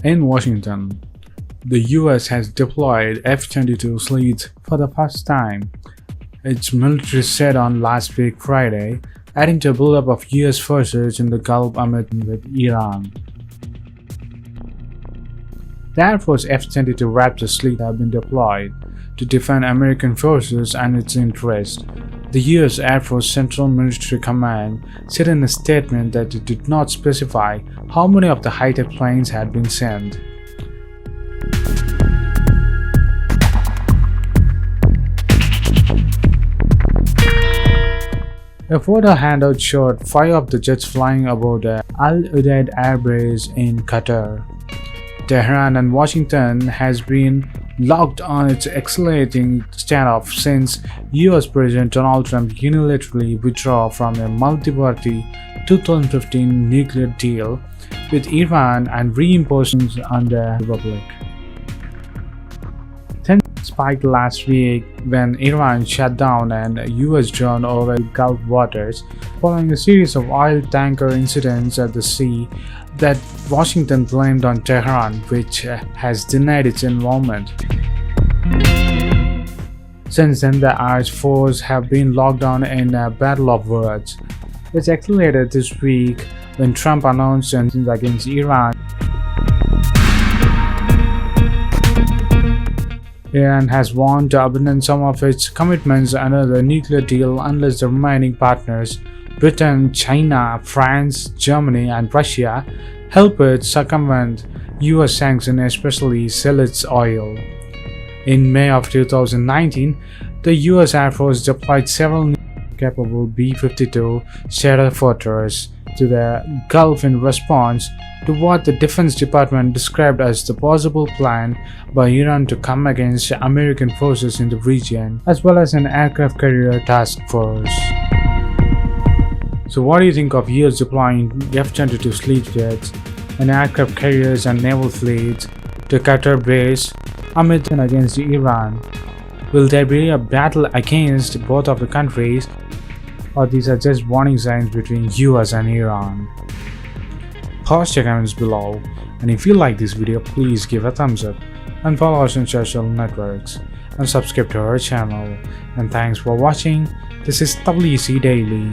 In Washington, the US has deployed F-22 fleets for the first time. Its military set on last week Friday, adding to a buildup of US forces in the Gulf amid with Iran. The Air Force F-22 Raptor fleet have been deployed to defend American forces and its interests. The US Air Force Central Military Command said in a statement that it did not specify how many of the high-tech planes had been sent. A photo handout showed 5 of the jets flying above the Udeid Air Base in Qatar. Tehran and Washington has been locked on its accelerating standoff since US President Donald Trump unilaterally withdrew from a multi-party 2015 nuclear deal with Iran and reimposed on the Republic. Tensions spiked last week when Iran shut down an US drone over Gulf waters following a series of oil tanker incidents at the sea that Washington blamed on Tehran, which has denied its involvement. Since then, the Air Force have been locked down in a battle of words, which accelerated this week when Trump announced sanctions against Iran. Iran has warned to abandon some of its commitments under the nuclear deal unless the remaining partners, Britain, China, France, Germany, and Russia, help it circumvent US sanctions, especially sell its oil. In May of 2019, the US Air Force deployed several capable B-52 Shadow fighters to the Gulf in response to what the Defense Department described as the possible plan by Iran to come against American forces in the region, as well as an aircraft carrier task force. So what do you think of US deploying F-22 sleep jets and aircraft carriers and naval fleets to Qatar base amid and against Iran? Will there be a battle against both of the countries, or these are just warning signs between US and Iran? Post your comments below, and if you like this video, please give a thumbs up and follow us on social networks and subscribe to our channel. And thanks for watching. This is WC Daily.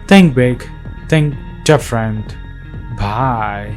Think big, think different. Bye.